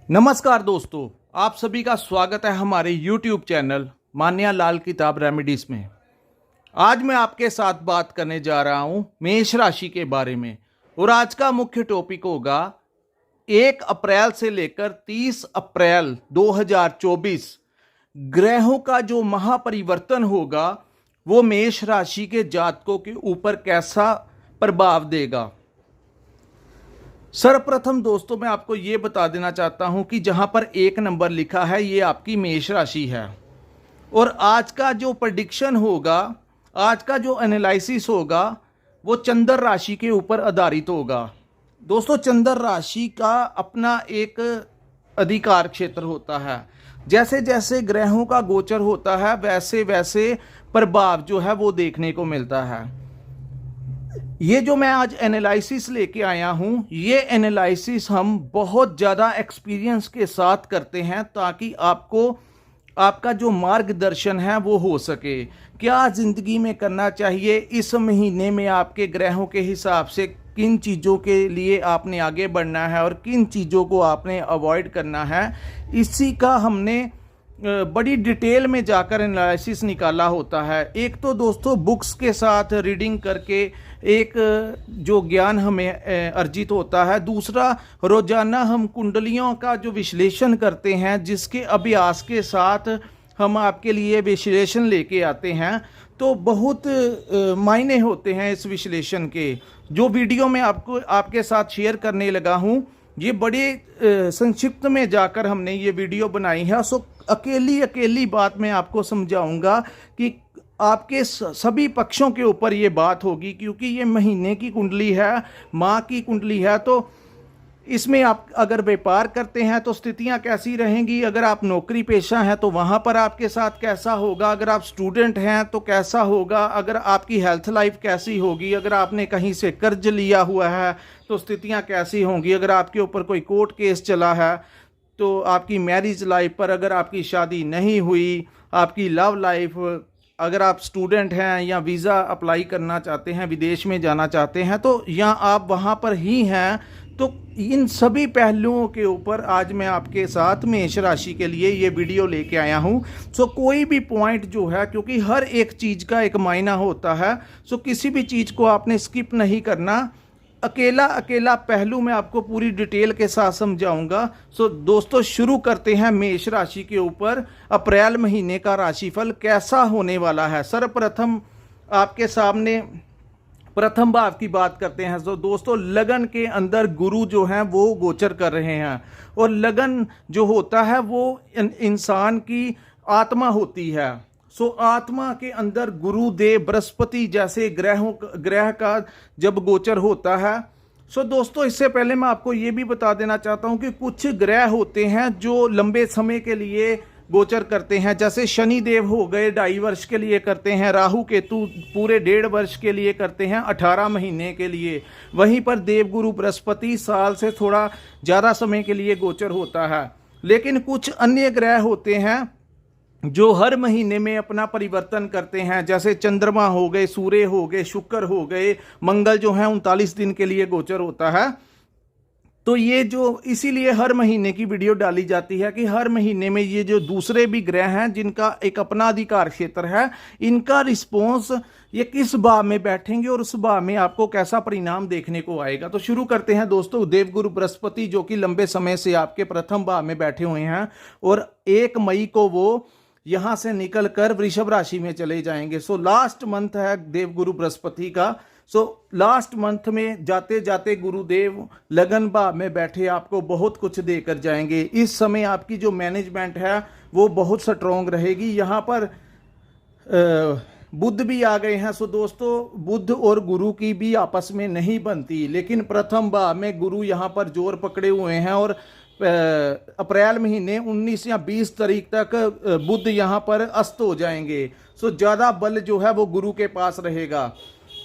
नमस्कार दोस्तों, आप सभी का स्वागत है हमारे YouTube चैनल मान्या लाल किताब रेमेडीज में। आज मैं आपके साथ बात करने जा रहा हूं मेष राशि के बारे में और आज का मुख्य टॉपिक होगा 1 अप्रैल से लेकर 30 अप्रैल 2024 ग्रहों का जो महापरिवर्तन होगा वो मेष राशि के जातकों के ऊपर कैसा प्रभाव देगा। सर्वप्रथम दोस्तों मैं आपको ये बता देना चाहता हूं कि जहां पर 1 नंबर लिखा है ये आपकी मेष राशि है और आज का जो प्रेडिक्शन होगा, आज का जो एनालिसिस होगा वो चंद्र राशि के ऊपर आधारित होगा। दोस्तों चंद्र राशि का अपना एक अधिकार क्षेत्र होता है। जैसे जैसे ग्रहों का गोचर होता है वैसे वैसे प्रभाव जो है वो देखने को मिलता है। ये जो मैं आज एनालिसिस लेके आया हूं, ये एनालिसिस हम बहुत ज़्यादा एक्सपीरियंस के साथ करते हैं ताकि आपको आपका जो मार्गदर्शन है वो हो सके। क्या ज़िंदगी में करना चाहिए, इस महीने में आपके ग्रहों के हिसाब से किन चीज़ों के लिए आपने आगे बढ़ना है और किन चीज़ों को आपने अवॉइड करना है, इसी का हमने बड़ी डिटेल में जाकर एनालिसिस निकाला होता है। एक तो दोस्तों बुक्स के साथ रीडिंग करके एक जो ज्ञान हमें अर्जित होता है, दूसरा रोजाना हम कुंडलियों का जो विश्लेषण करते हैं जिसके अभ्यास के साथ हम आपके लिए विश्लेषण लेके आते हैं। तो बहुत मायने होते हैं इस विश्लेषण के। जो वीडियो मैं आपके साथ शेयर करने लगा हूँ ये बड़े संक्षिप्त में जाकर हमने ये वीडियो बनाई है। सो अकेली बात मैं आपको समझाऊंगा कि आपके सभी पक्षों के ऊपर ये बात होगी, क्योंकि ये महीने की कुंडली है, माह की कुंडली है। तो इसमें आप अगर व्यापार करते हैं तो स्थितियां कैसी रहेंगी, अगर आप नौकरी पेशा हैं तो वहाँ पर आपके साथ कैसा होगा, अगर आप स्टूडेंट हैं तो कैसा होगा, अगर आपकी हेल्थ लाइफ कैसी होगी, अगर आपने कहीं से कर्ज लिया हुआ है तो स्थितियां कैसी होंगी, अगर आपके ऊपर कोई कोर्ट केस चला है तो आपकी मैरिज लाइफ पर, अगर आपकी शादी नहीं हुई, आपकी लव लाइफ, अगर आप स्टूडेंट हैं या वीज़ा अप्लाई करना चाहते हैं, विदेश में जाना चाहते हैं तो या आप वहाँ पर ही हैं, तो इन सभी पहलुओं के ऊपर आज मैं आपके साथ मेष राशि के लिए ये वीडियो लेके आया हूँ। सो कोई भी पॉइंट जो है, क्योंकि हर एक चीज़ का एक मायना होता है, सो किसी भी चीज़ को आपने स्किप नहीं करना। अकेला पहलू मैं आपको पूरी डिटेल के साथ समझाऊंगा। सो दोस्तों शुरू करते हैं मेष राशि के ऊपर अप्रैल महीने का राशिफल कैसा होने वाला है। सर्वप्रथम आपके सामने प्रथम भाव की बात करते हैं। तो दोस्तों लगन के अंदर गुरु जो हैं वो गोचर कर रहे हैं और लगन जो होता है वो इंसान की आत्मा होती है। सो आत्मा के अंदर गुरुदेव बृहस्पति जैसे ग्रह का जब गोचर होता है। सो दोस्तों इससे पहले मैं आपको ये भी बता देना चाहता हूँ कि कुछ ग्रह होते हैं जो लंबे समय के लिए गोचर करते हैं। जैसे शनि देव हो गए 2.5 वर्ष के लिए करते हैं, राहु केतु पूरे 1.5 वर्ष के लिए करते हैं, 18 महीने के लिए। वहीं पर देवगुरु बृहस्पति साल से थोड़ा ज़्यादा समय के लिए गोचर होता है। लेकिन कुछ अन्य ग्रह होते हैं जो हर महीने में अपना परिवर्तन करते हैं। जैसे चंद्रमा हो गए, सूर्य हो गए, शुक्र हो गए, मंगल जो है 39 दिन के लिए गोचर होता है। तो ये जो इसीलिए हर महीने की वीडियो डाली जाती है कि हर महीने में ये जो दूसरे भी ग्रह हैं जिनका एक अपना अधिकार क्षेत्र है, इनका रिस्पॉन्स ये किस भाव में बैठेंगे और उस भाव में आपको कैसा परिणाम देखने को आएगा। तो शुरू करते हैं दोस्तों। देवगुरु बृहस्पति जो कि लंबे समय से आपके प्रथम भाव में बैठे हुए हैं और 1 मई को वो यहां से निकलकर वृषभ राशि में चले जाएंगे। सो लास्ट मंथ है देवगुरु बृहस्पति का। सो लास्ट मंथ में जाते जाते गुरुदेव लगन भाव में बैठे आपको बहुत कुछ देकर जाएंगे। इस समय आपकी जो मैनेजमेंट है वो बहुत स्ट्रॉन्ग रहेगी। यहाँ पर बुध भी आ गए हैं। सो दोस्तों बुध और गुरु की भी आपस में नहीं बनती, लेकिन प्रथम भाव में गुरु यहाँ पर जोर पकड़े हुए हैं और अप्रैल महीने 19 या 20 तारीख तक बुध यहाँ पर अस्त हो जाएंगे। सो ज़्यादा बल जो है वो गुरु के पास रहेगा।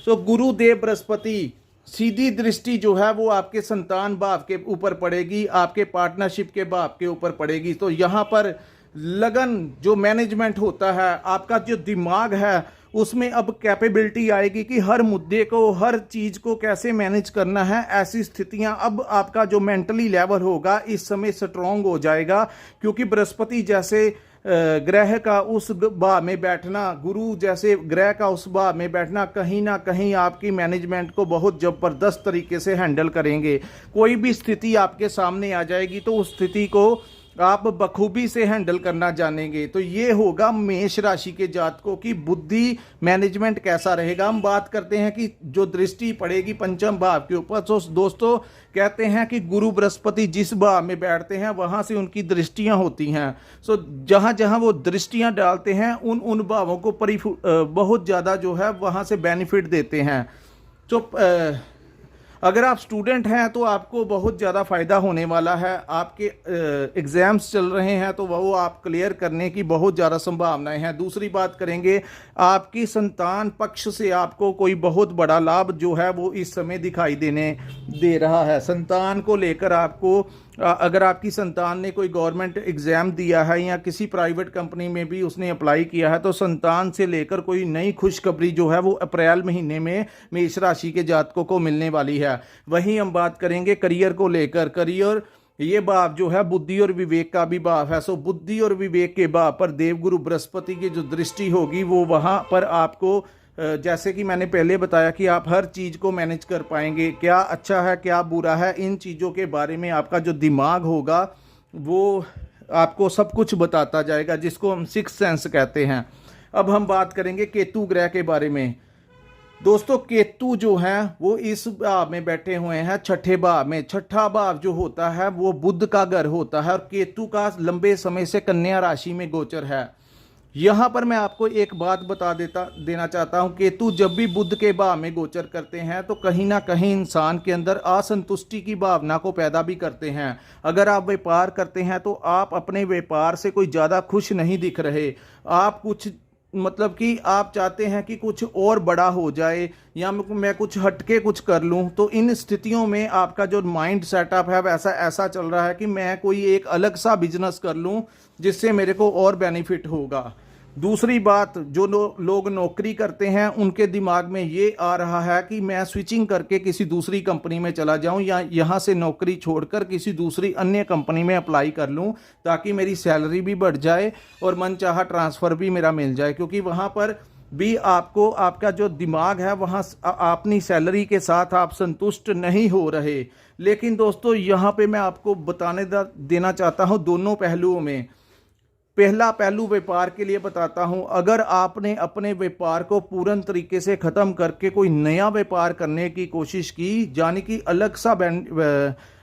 सो गुरुदेव बृहस्पति सीधी दृष्टि जो है वो आपके संतान भाव के ऊपर पड़ेगी, आपके पार्टनरशिप के भाव के ऊपर पड़ेगी। तो यहाँ पर लगन जो मैनेजमेंट होता है, आपका जो दिमाग है उसमें अब कैपेबिलिटी आएगी कि हर मुद्दे को, हर चीज़ को कैसे मैनेज करना है। ऐसी स्थितियां, अब आपका जो मेंटली लेवल होगा इस समय स्ट्रांग हो जाएगा, क्योंकि बृहस्पति जैसे ग्रह का उस भाव में बैठना, गुरु जैसे ग्रह का उस भाव में बैठना कहीं ना कहीं आपकी मैनेजमेंट को बहुत ज़बरदस्त तरीके से हैंडल करेंगे। कोई भी स्थिति आपके सामने आ जाएगी तो उस स्थिति को आप बखूबी से हैंडल करना जानेंगे। तो ये होगा मेष राशि के जातकों की बुद्धि मैनेजमेंट कैसा रहेगा। हम बात करते हैं कि जो दृष्टि पड़ेगी पंचम भाव के ऊपर, तो दोस्तों कहते हैं कि गुरु बृहस्पति जिस भाव में बैठते हैं वहां से उनकी दृष्टियां होती हैं। सो जहां जहां वो दृष्टियां डालते हैं उन भावों को बहुत ज़्यादा जो है वहां से बेनिफिट देते हैं। तो अगर आप स्टूडेंट हैं तो आपको बहुत ज़्यादा फ़ायदा होने वाला है। आपके एग्ज़ाम्स चल रहे हैं तो वो आप क्लियर करने की बहुत ज़्यादा संभावनाएं हैं। दूसरी बात करेंगे, आपकी संतान पक्ष से आपको कोई बहुत बड़ा लाभ जो है वो इस समय दिखाई दे रहा है। संतान को लेकर आपको, अगर आपकी संतान ने कोई गवर्नमेंट एग्ज़ाम दिया है या किसी प्राइवेट कंपनी में भी उसने अप्लाई किया है, तो संतान से लेकर कोई नई खुशखबरी जो है वो अप्रैल महीने में मेष राशि के जातकों को मिलने वाली है। वहीं हम बात करेंगे करियर को लेकर। करियर, ये भाव जो है बुद्धि और विवेक का भी भाव है। सो बुद्धि और विवेक के भाव पर देवगुरु बृहस्पति की जो दृष्टि होगी वो वहाँ पर आपको, जैसे कि मैंने पहले बताया कि आप हर चीज़ को मैनेज कर पाएंगे, क्या अच्छा है क्या बुरा है, इन चीज़ों के बारे में आपका जो दिमाग होगा वो आपको सब कुछ बताता जाएगा, जिसको हम सिक्स सेंस कहते हैं। अब हम बात करेंगे केतु ग्रह के बारे में। दोस्तों केतु जो है वो इस भाव में बैठे हुए हैं, छठे भाव में। छठा भाव जो होता है वो बुध का घर होता है और केतु का लंबे समय से कन्या राशि में गोचर है। यहाँ पर मैं आपको एक बात देना चाहता हूँ, केतु जब भी बुध के भाव में गोचर करते हैं तो कहीं ना कहीं इंसान के अंदर असंतुष्टि की भावना को पैदा भी करते हैं। अगर आप व्यापार करते हैं तो आप अपने व्यापार से कोई ज़्यादा खुश नहीं दिख रहे, आप कुछ मतलब कि आप चाहते हैं कि कुछ और बड़ा हो जाए या मैं कुछ हटके कुछ कर लूं। तो इन स्थितियों में आपका जो माइंड सेटअप है वैसा ऐसा चल रहा है कि मैं कोई एक अलग सा बिजनेस कर लूं जिससे मेरे को और बेनिफिट होगा। दूसरी बात, जो लोग नौकरी करते हैं उनके दिमाग में ये आ रहा है कि मैं स्विचिंग करके किसी दूसरी कंपनी में चला जाऊं या यहाँ से नौकरी छोड़कर किसी दूसरी अन्य कंपनी में अप्लाई कर लूं ताकि मेरी सैलरी भी बढ़ जाए और मनचाहा ट्रांसफ़र भी मेरा मिल जाए, क्योंकि वहाँ पर भी आपको, आपका जो दिमाग है वहाँ अपनी सैलरी के साथ आप संतुष्ट नहीं हो रहे। लेकिन दोस्तों यहाँ पे मैं आपको देना चाहता हूँ दोनों पहलुओं में। पहला पहलू व्यापार के लिए बताता हूं, अगर आपने अपने व्यापार को पूर्ण तरीके से ख़त्म करके कोई नया व्यापार करने की कोशिश की, यानी कि अलग सा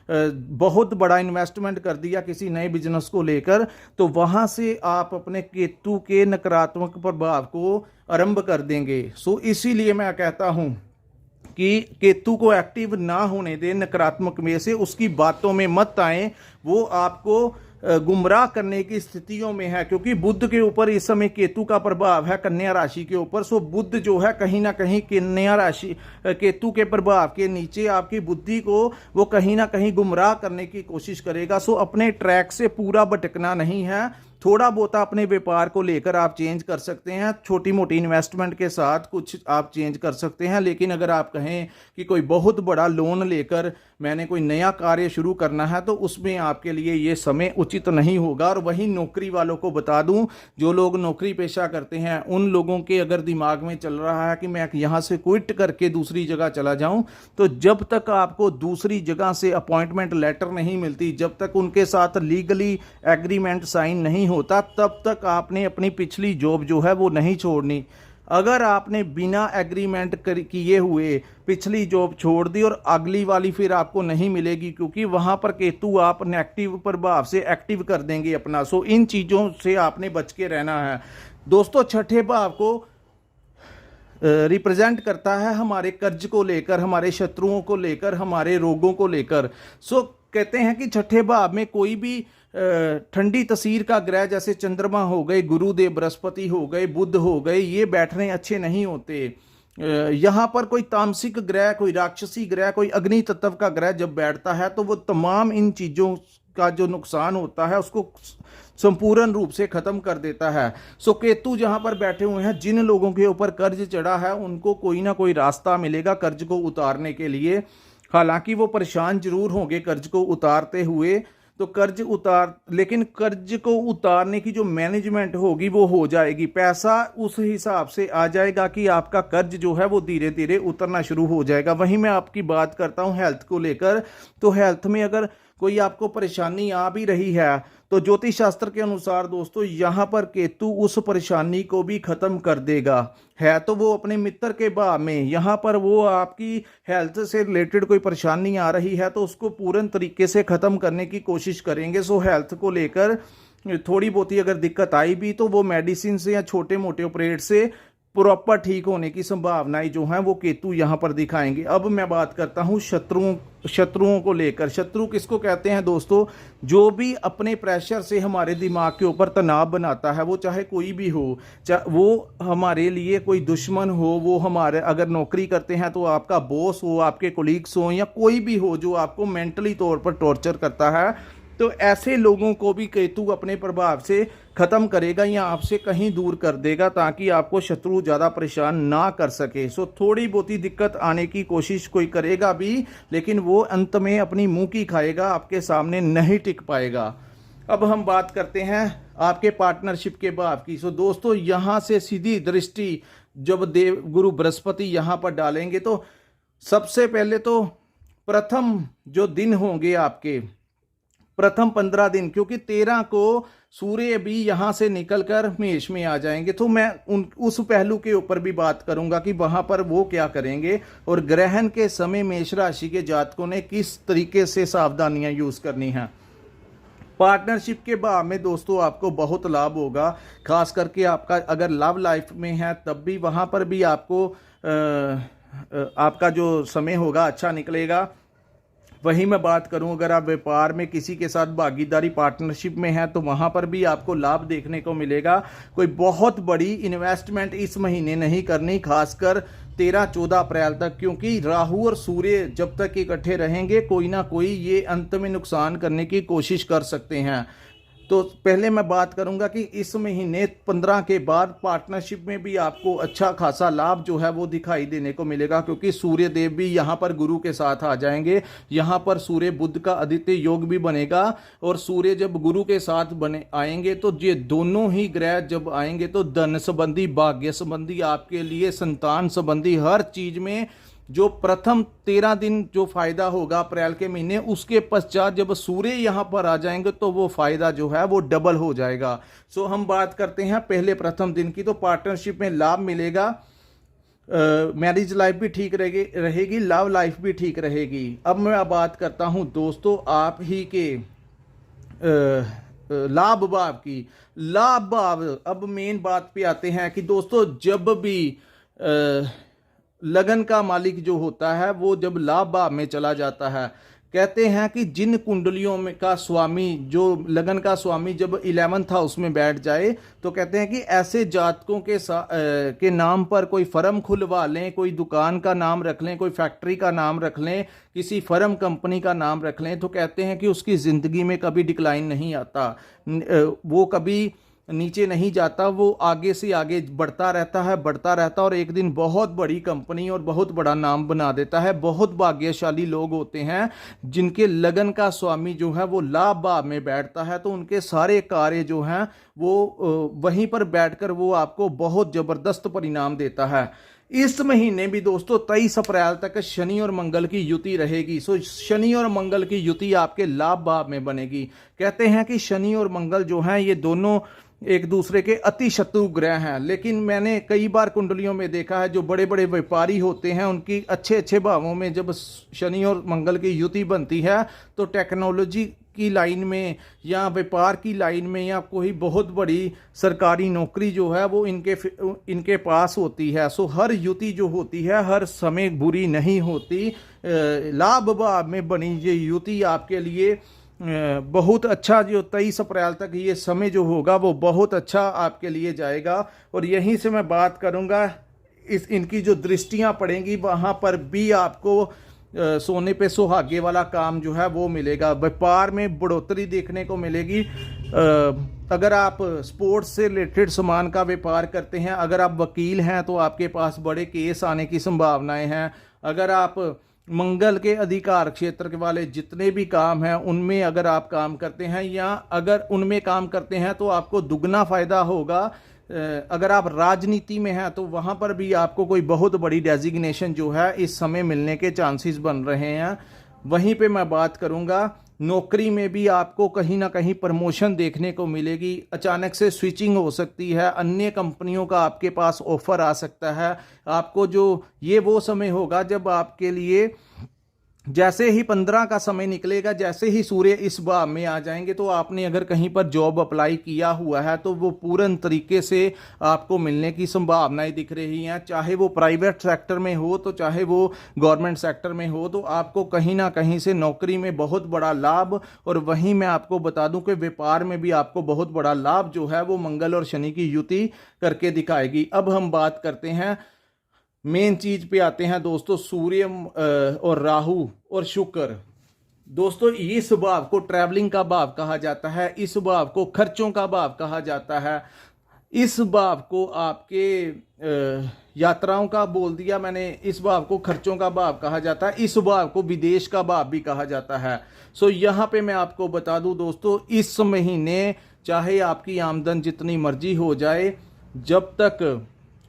बहुत बड़ा इन्वेस्टमेंट कर दिया किसी नए बिजनेस को लेकर, तो वहां से आप अपने केतु के नकारात्मक प्रभाव को आरंभ कर देंगे। सो इसीलिए मैं कहता हूं कि केतु को एक्टिव ना होने दें, नकारात्मक में से उसकी बातों में मत आए, वो आपको गुमराह करने की स्थितियों में है, क्योंकि बुध के ऊपर इस समय केतु का प्रभाव है कन्या राशि के ऊपर। सो बुध जो है कहीं ना कहीं कन्या राशि केतु के प्रभाव के नीचे आपकी बुद्धि को वो कहीं ना कहीं गुमराह करने की कोशिश करेगा। सो अपने ट्रैक से पूरा भटकना नहीं है, थोड़ा बहुत अपने व्यापार को लेकर आप चेंज कर सकते हैं, छोटी मोटी इन्वेस्टमेंट के साथ कुछ आप चेंज कर सकते हैं। लेकिन अगर आप कहें कि कोई बहुत बड़ा लोन लेकर मैंने कोई नया कार्य शुरू करना है तो उसमें आपके लिए ये समय उचित नहीं होगा। और वहीं नौकरी वालों को बता दूं, जो लोग नौकरी पेशा करते हैं उन लोगों के अगर दिमाग में चल रहा है कि मैं यहाँ से क्विट करके दूसरी जगह चला जाऊं, तो जब तक आपको दूसरी जगह से अपॉइंटमेंट लेटर नहीं मिलती, जब तक उनके साथ लीगली एग्रीमेंट साइन नहीं होता, तब तक आपने अपनी पिछली जॉब जो है वो नहीं छोड़नी। अगर आपने बिना एग्रीमेंट किए हुए पिछली जॉब छोड़ दी और अगली वाली फिर आपको नहीं मिलेगी, क्योंकि वहां पर केतु आप नेगेटिव प्रभाव से एक्टिव कर देंगे अपना। सो इन चीज़ों से आपने बच के रहना है। दोस्तों छठे भाव को रिप्रेजेंट करता है हमारे कर्ज को लेकर, हमारे शत्रुओं को लेकर, हमारे रोगों को लेकर। सो कहते हैं कि छठे भाव में कोई भी ठंडी तसीर का ग्रह जैसे चंद्रमा हो गए, गुरुदेव बृहस्पति हो गए, बुध हो गए, ये बैठने अच्छे नहीं होते। यहाँ पर कोई तामसिक ग्रह, कोई राक्षसी ग्रह, कोई अग्नि तत्व का ग्रह जब बैठता है तो वो तमाम इन चीज़ों का जो नुकसान होता है उसको संपूर्ण रूप से खत्म कर देता है। सो केतु जहां पर बैठे हुए हैं, जिन लोगों के ऊपर कर्ज चढ़ा है उनको कोई ना कोई रास्ता मिलेगा कर्ज को उतारने के लिए। हालांकि वो परेशान जरूर होंगे कर्ज को उतारते हुए, तो लेकिन कर्ज को उतारने की जो मैनेजमेंट होगी वो हो जाएगी, पैसा उस हिसाब से आ जाएगा कि आपका कर्ज जो है वो धीरे धीरे उतरना शुरू हो जाएगा। वहीं मैं आपकी बात करता हूं हेल्थ को लेकर, तो हेल्थ में अगर कोई आपको परेशानी आ भी रही है तो ज्योतिष शास्त्र के अनुसार दोस्तों यहाँ पर केतु उस परेशानी को भी खत्म कर देगा। है तो वो अपने मित्र के भाव में, यहाँ पर वो आपकी हेल्थ से रिलेटेड कोई परेशानी आ रही है तो उसको पूर्ण तरीके से खत्म करने की कोशिश करेंगे। सो हेल्थ को लेकर थोड़ी बहुत ही अगर दिक्कत आई भी तो वो मेडिसिन से या छोटे मोटे ऑपरेट से प्रॉपर ठीक होने की संभावनाएं जो हैं वो केतु यहाँ पर दिखाएंगे। अब मैं बात करता हूँ शत्रुओं को लेकर। शत्रु किसको कहते हैं दोस्तों? जो भी अपने प्रेशर से हमारे दिमाग के ऊपर तनाव बनाता है, वो चाहे कोई भी हो, चाहे वो हमारे लिए कोई दुश्मन हो, वो हमारे अगर नौकरी करते हैं तो आपका बॉस हो, आपके कोलीग्स हो, या कोई भी हो जो आपको मेंटली तौर पर टॉर्चर करता है, तो ऐसे लोगों को भी केतु अपने प्रभाव से खत्म करेगा या आपसे कहीं दूर कर देगा ताकि आपको शत्रु ज़्यादा परेशान ना कर सके। सो थोड़ी बहुत ही दिक्कत आने की कोशिश कोई करेगा भी, लेकिन वो अंत में अपनी मुंह की खाएगा, आपके सामने नहीं टिक पाएगा। अब हम बात करते हैं आपके पार्टनरशिप के भाव की। सो दोस्तों यहाँ से सीधी दृष्टि जब देव गुरु बृहस्पति यहाँ पर डालेंगे तो सबसे पहले तो प्रथम जो दिन होंगे आपके, प्रथम 15 दिन, क्योंकि 13 को सूर्य भी यहां से निकलकर मेष में आ जाएंगे, तो मैं उस पहलू के ऊपर भी बात करूंगा कि वहां पर वो क्या करेंगे और ग्रहण के समय मेष राशि के जातकों ने किस तरीके से सावधानियां यूज करनी है। पार्टनरशिप के भाव में दोस्तों आपको बहुत लाभ होगा, खास करके आपका अगर लव लाइफ में है तब भी वहां पर भी आपको आपका जो समय होगा अच्छा निकलेगा। वहीं मैं बात करूं अगर आप व्यापार में किसी के साथ भागीदारी पार्टनरशिप में है तो वहां पर भी आपको लाभ देखने को मिलेगा। कोई बहुत बड़ी इन्वेस्टमेंट इस महीने नहीं करनी, खासकर 13-14 अप्रैल तक, क्योंकि राहु और सूर्य जब तक इकट्ठे रहेंगे कोई ना कोई ये अंत में नुकसान करने की कोशिश कर सकते हैं। तो पहले मैं बात करूंगा कि इस महीने 15 के बाद पार्टनरशिप में भी आपको अच्छा खासा लाभ जो है वो दिखाई देने को मिलेगा, क्योंकि सूर्य देव भी यहाँ पर गुरु के साथ आ जाएंगे। यहाँ पर सूर्य बुध का आदित्य योग भी बनेगा, और सूर्य जब गुरु के साथ बने आएंगे तो ये दोनों ही ग्रह जब आएंगे तो धन संबंधी, भाग्य संबंधी, आपके लिए संतान संबंधी हर चीज में जो प्रथम 13 दिन जो फायदा होगा अप्रैल के महीने, उसके पश्चात जब सूर्य यहां पर आ जाएंगे तो वो फायदा जो है वो डबल हो जाएगा। सो हम बात करते हैं पहले प्रथम दिन की, तो पार्टनरशिप में लाभ मिलेगा, मैरिज लाइफ भी ठीक रहेगी, लव लाइफ भी ठीक रहेगी। अब मैं बात करता हूं दोस्तों आप ही के लाभ भाव की। लाभ भाव, अब मेन बात पे आते हैं कि दोस्तों जब भी लगन का मालिक जो होता है वो जब लाभ भाव में चला जाता है, कहते हैं कि जिन कुंडलियों में का स्वामी, जो लगन का स्वामी जब 11th हाउस में बैठ जाए तो कहते हैं कि ऐसे जातकों के नाम पर कोई फर्म खुलवा लें, कोई दुकान का नाम रख लें, कोई फैक्ट्री का नाम रख लें, किसी फर्म कंपनी का नाम रख लें, तो कहते हैं कि उसकी ज़िंदगी में कभी डिक्लाइन नहीं आता, वो कभी नीचे नहीं जाता, वो आगे से आगे बढ़ता रहता है और एक दिन बहुत बड़ी कंपनी और बहुत बड़ा नाम बना देता है। बहुत भाग्यशाली लोग होते हैं जिनके लगन का स्वामी जो है वो लाभ भाव में बैठता है, तो उनके सारे कार्य जो हैं वो वहीं पर बैठकर वो आपको बहुत ज़बरदस्त परिणाम देता है। इस महीने भी दोस्तों 23 अप्रैल तक शनि और मंगल की युति रहेगी। सो शनि और मंगल की युति आपके लाभ भाव में बनेगी। कहते हैं कि शनि और मंगल जो हैं ये दोनों एक दूसरे के अति शत्रु ग्रह हैं, लेकिन मैंने कई बार कुंडलियों में देखा है जो बड़े बड़े व्यापारी होते हैं उनकी अच्छे अच्छे भावों में जब शनि और मंगल की युति बनती है तो टेक्नोलॉजी की लाइन में या व्यापार की लाइन में या कोई बहुत बड़ी सरकारी नौकरी जो है वो इनके पास होती है। सो हर युति जो होती है हर समय बुरी नहीं होती। लाभ भाव में बनी ये युति आपके लिए बहुत अच्छा, जो 23 अप्रैल तक ये समय जो होगा वो बहुत अच्छा आपके लिए जाएगा। और यहीं से मैं बात करूंगा इनकी जो दृष्टियां पड़ेंगी वहां पर भी आपको सोने पे सुहागे वाला काम जो है वो मिलेगा। व्यापार में बढ़ोतरी देखने को मिलेगी। अगर आप स्पोर्ट्स से रिलेटेड सामान का व्यापार करते हैं, अगर आप वकील हैं तो आपके पास बड़े केस आने की संभावनाएं हैं। अगर आप मंगल के अधिकार क्षेत्र के वाले जितने भी काम हैं उनमें अगर आप काम करते हैं या अगर उनमें काम करते हैं तो आपको दुगना फायदा होगा। अगर आप राजनीति में हैं तो वहां पर भी आपको कोई बहुत बड़ी डेजिग्नेशन जो है इस समय मिलने के चांसेस बन रहे हैं। वहीं पे मैं बात करूंगा, नौकरी में भी आपको कहीं ना कहीं प्रमोशन देखने को मिलेगी। अचानक से स्विचिंग हो सकती है, अन्य कंपनियों का आपके पास ऑफर आ सकता है आपको। जो ये वो समय होगा जब आपके लिए जैसे ही 15 का समय निकलेगा, जैसे ही सूर्य इस भाव में आ जाएंगे तो आपने अगर कहीं पर जॉब अप्लाई किया हुआ है तो वो पूर्ण तरीके से आपको मिलने की संभावनाएं दिख रही हैं। चाहे वो प्राइवेट सेक्टर में हो तो चाहे वो गवर्नमेंट सेक्टर में हो, तो आपको कहीं ना कहीं से नौकरी में बहुत बड़ा लाभ। और वहीं मैं आपको बता दूं कि व्यापार में भी आपको बहुत बड़ा लाभ जो है वो मंगल और शनि की युति करके दिखाएगी। अब हम बात करते हैं, मेन चीज पे आते हैं दोस्तों, सूर्य और राहु और शुक्र। दोस्तों इस भाव को ट्रैवलिंग का भाव कहा जाता है, इस भाव को खर्चों का भाव कहा जाता है, इस भाव को आपके यात्राओं का बोल दिया मैंने, इस भाव को खर्चों का भाव कहा जाता है, इस भाव को विदेश का भाव भी कहा जाता है। सो यहाँ पे मैं आपको बता दूं दोस्तों, इस महीने चाहे आपकी आमदन जितनी मर्जी हो जाए, जब तक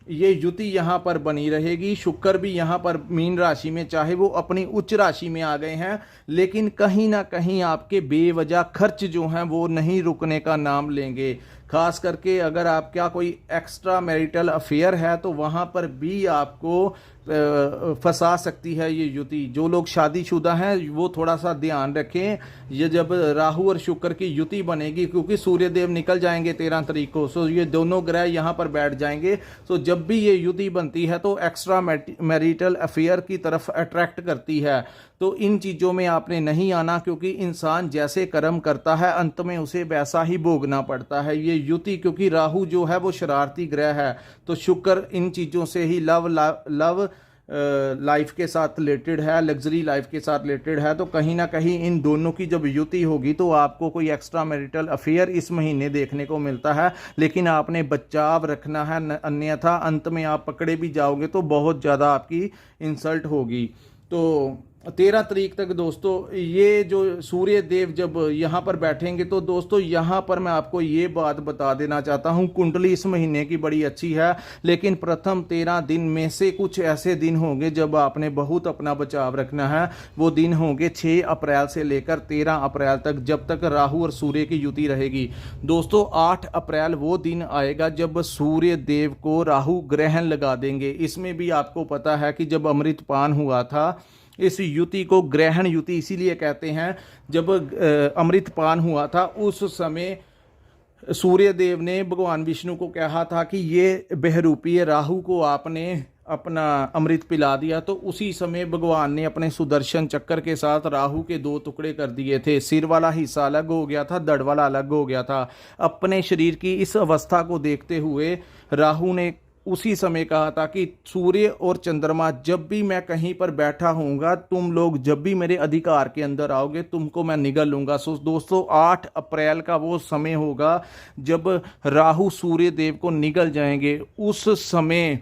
ये युति यहाँ पर बनी रहेगी, शुक्र भी यहाँ पर मीन राशि में, चाहे वो अपनी उच्च राशि में आ गए हैं, लेकिन कहीं ना कहीं आपके बेवजह खर्च जो हैं वो नहीं रुकने का नाम लेंगे। खास करके अगर आपका कोई एक्स्ट्रा मैरिटल अफेयर है तो वहाँ पर भी आपको फंसा सकती है ये युति। जो लोग शादीशुदा हैं वो थोड़ा सा ध्यान रखें। ये जब राहु और शुक्र की युति बनेगी, क्योंकि सूर्य देव निकल जाएंगे 13 तारीख को, सो ये दोनों ग्रह यहाँ पर बैठ जाएंगे। सो जब भी ये युति बनती है तो एक्स्ट्रा मैरिटल अफेयर की तरफ अट्रैक्ट करती है। तो इन चीज़ों में आपने नहीं आना, क्योंकि इंसान जैसे कर्म करता है अंत में उसे वैसा ही भोगना पड़ता है। ये युति, क्योंकि राहु जो है वो शरारती ग्रह है, तो शुक्र इन चीज़ों से ही लव लाइफ के साथ रिलेटेड है, लग्जरी लाइफ के साथ रिलेटेड है। तो कहीं ना कहीं इन दोनों की जब युति होगी तो आपको कोई एक्स्ट्रा मैरिटल अफेयर इस महीने देखने को मिलता है, लेकिन आपने बचाव रखना है, अन्यथा अंत में आप पकड़े भी जाओगे तो बहुत ज़्यादा आपकी इंसल्ट होगी। तो 13 तारीख तक दोस्तों ये जो सूर्य देव जब यहाँ पर बैठेंगे, तो दोस्तों यहाँ पर मैं आपको ये बात बता देना चाहता हूँ, कुंडली इस महीने की बड़ी अच्छी है, लेकिन प्रथम 13 दिन में से कुछ ऐसे दिन होंगे जब आपने बहुत अपना बचाव रखना है। वो दिन होंगे 6 अप्रैल से लेकर 13 अप्रैल तक, जब तक राहु और सूर्य की युति रहेगी। दोस्तों 8 अप्रैल वो दिन आएगा जब सूर्य देव को राहु ग्रहण लगा देंगे। इसमें भी आपको पता है कि जब अमृतपान हुआ था, इस युति को ग्रहण युति इसीलिए कहते हैं, जब अमृतपान हुआ था उस समय सूर्य देव ने भगवान विष्णु को कहा था कि ये बहरूपीय राहु को आपने अपना अमृत पिला दिया। तो उसी समय भगवान ने अपने सुदर्शन चक्र के साथ राहु के 2 टुकड़े कर दिए थे। सिर वाला हिस्सा अलग हो गया था, धड़ वाला अलग हो गया था। अपने शरीर की इस अवस्था को देखते हुए राहु ने उसी समय कहा था कि सूर्य और चंद्रमा जब भी मैं कहीं पर बैठा होऊंगा, तुम लोग जब भी मेरे अधिकार के अंदर आओगे तुमको मैं निगल लूंगा। सो दोस्तों 8 अप्रैल का वो समय होगा जब राहु सूर्य देव को निगल जाएंगे। उस समय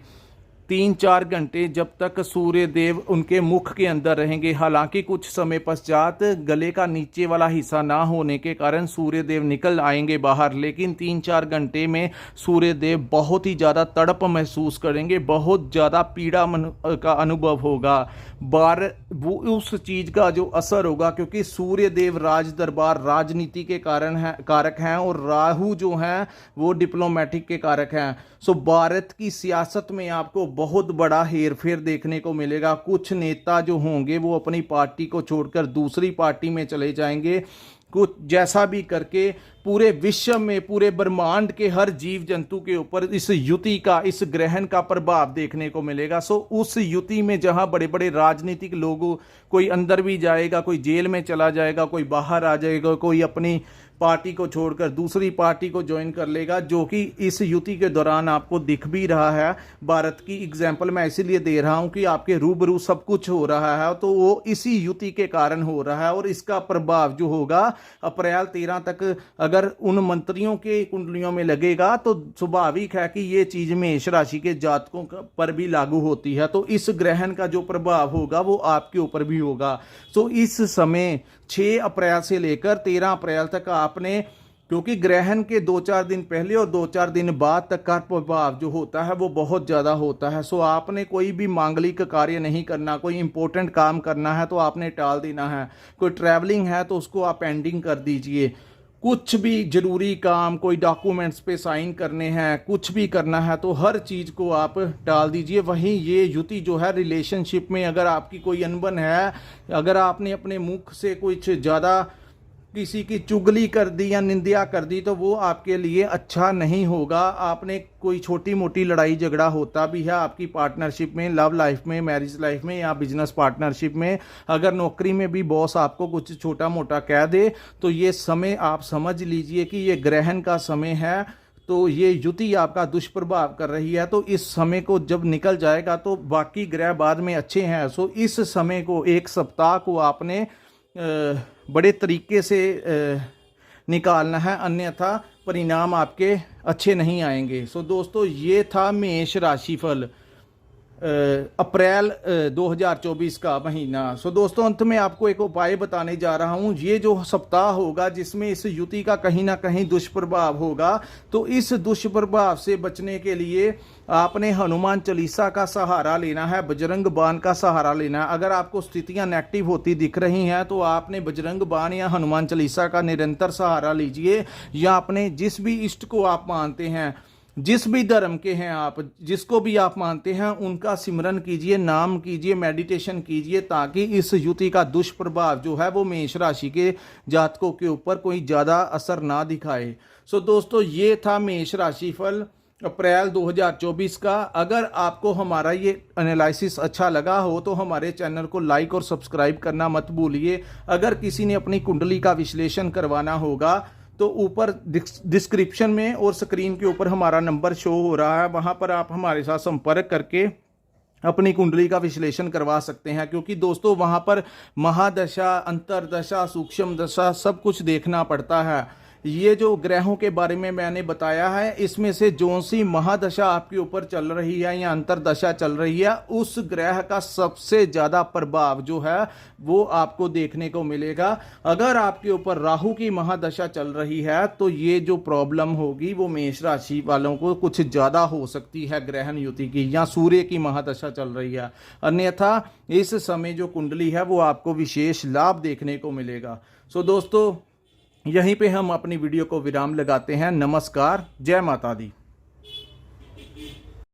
3-4 घंटे जब तक सूर्य देव उनके मुख के अंदर रहेंगे। हालांकि कुछ समय पश्चात गले का नीचे वाला हिस्सा ना होने के कारण सूर्य देव निकल आएंगे बाहर, लेकिन 3-4 घंटे में सूर्य देव बहुत ही ज़्यादा तड़प महसूस करेंगे, बहुत ज़्यादा पीड़ा का अनुभव होगा। वो उस चीज़ का जो असर होगा, क्योंकि सूर्य देव राज दरबार राजनीति के कारक हैं और राहु जो हैं वो डिप्लोमेटिक के कारक हैं। सो भारत की सियासत में आपको बहुत बड़ा हेरफेर देखने को मिलेगा। कुछ नेता जो होंगे वो अपनी पार्टी को छोड़कर दूसरी पार्टी में चले जाएंगे। कुछ जैसा भी करके पूरे विश्व में, पूरे ब्रह्मांड के हर जीव जंतु के ऊपर इस युति का, इस ग्रहण का प्रभाव देखने को मिलेगा। सो उस युति में जहां बड़े बड़े राजनीतिक लोगों, कोई अंदर भी जाएगा, कोई जेल में चला जाएगा, कोई बाहर आ जाएगा, कोई अपनी पार्टी को छोड़कर दूसरी पार्टी को ज्वाइन कर लेगा, जो कि इस युति के दौरान आपको दिख भी रहा है। भारत की एग्जाम्पल मैं इसीलिए दे रहा हूं कि आपके रूबरू सब कुछ हो रहा है, तो वो इसी युति के कारण हो रहा है। और इसका प्रभाव जो होगा अप्रैल 13 तक अगर उन मंत्रियों के कुंडलियों में लगेगा तो स्वाभाविक है कि ये चीज मेष राशि के जातकों पर भी लागू होती है। तो इस ग्रहण का जो प्रभाव होगा वो आपके ऊपर भी होगा। तो इस समय 6 अप्रैल से लेकर 13 अप्रैल तक आपने, क्योंकि ग्रहण के 2-4 दिन पहले और 2-4 दिन बाद तक का प्रभाव जो होता है वो बहुत ज़्यादा होता है। सो आपने कोई भी मांगलिक कार्य नहीं करना, कोई इंपॉर्टेंट काम करना है तो आपने टाल देना है, कोई ट्रैवलिंग है तो उसको आप पेंडिंग कर दीजिए, कुछ भी जरूरी काम, कोई डॉक्यूमेंट्स पे साइन करने हैं, कुछ भी करना है तो हर चीज़ को आप टाल दीजिए। वहीं ये युति जो है रिलेशनशिप में अगर आपकी कोई अनबन है, अगर आपने अपने मुख से कुछ ज़्यादा किसी की चुगली कर दी या निंदा कर दी तो वो आपके लिए अच्छा नहीं होगा। आपने कोई छोटी मोटी लड़ाई झगड़ा होता भी है आपकी पार्टनरशिप में, लव लाइफ में, मैरिज लाइफ में या बिजनेस पार्टनरशिप में, अगर नौकरी में भी बॉस आपको कुछ छोटा मोटा कह दे तो ये समय आप समझ लीजिए कि ये ग्रहण का समय है। तो ये युति आपका दुष्प्रभाव कर रही है। तो इस समय को जब निकल जाएगा तो बाकी ग्रह बाद में अच्छे हैं। सो इस समय को, एक सप्ताह को आपने बड़े तरीके से निकालना है, अन्यथा परिणाम आपके अच्छे नहीं आएंगे। सो दोस्तों, ये था मेष राशिफल अप्रैल 2024 का महीना। सो दोस्तों, अंत में आपको एक उपाय बताने जा रहा हूं। ये जो सप्ताह होगा जिसमें इस युति का कहीं ना कहीं दुष्प्रभाव होगा, तो इस दुष्प्रभाव से बचने के लिए आपने हनुमान चालीसा का सहारा लेना है, बजरंग बाण का सहारा लेना है। अगर आपको स्थितियां नेगेटिव होती दिख रही हैं तो आपने बजरंग बाण या हनुमान चालीसा का निरंतर सहारा लीजिए, या अपने जिस भी इष्ट को आप मानते हैं, जिस भी धर्म के हैं आप, जिसको भी आप मानते हैं, उनका सिमरन कीजिए, नाम कीजिए, मेडिटेशन कीजिए, ताकि इस युति का दुष्प्रभाव जो है वो मेष राशि के जातकों के ऊपर कोई ज़्यादा असर ना दिखाए। सो दोस्तों, ये था मेष राशिफल अप्रैल 2024 का। अगर आपको हमारा ये एनालिसिस अच्छा लगा हो तो हमारे चैनल को लाइक और सब्सक्राइब करना मत भूलिए। अगर किसी ने अपनी कुंडली का विश्लेषण करवाना होगा तो ऊपर डिस्क्रिप्शन में और स्क्रीन के ऊपर हमारा नंबर शो हो रहा है, वहां पर आप हमारे साथ संपर्क करके अपनी कुंडली का विश्लेषण करवा सकते हैं। क्योंकि दोस्तों, वहां पर महादशा, अंतरदशा, सूक्ष्म दशा सब कुछ देखना पड़ता है। ये जो ग्रहों के बारे में मैंने बताया है, इसमें से जो सी महादशा आपके ऊपर चल रही है या अंतरदशा चल रही है, उस ग्रह का सबसे ज़्यादा प्रभाव जो है वो आपको देखने को मिलेगा। अगर आपके ऊपर राहु की महादशा चल रही है तो ये जो प्रॉब्लम होगी वो मेष राशि वालों को कुछ ज़्यादा हो सकती है ग्रहण युति की, या सूर्य की महादशा चल रही है। अन्यथा इस समय जो कुंडली है वो आपको विशेष लाभ देखने को मिलेगा। सो दोस्तों, यहीं पे हम अपनी वीडियो को विराम लगाते हैं। नमस्कार, जय माता दी।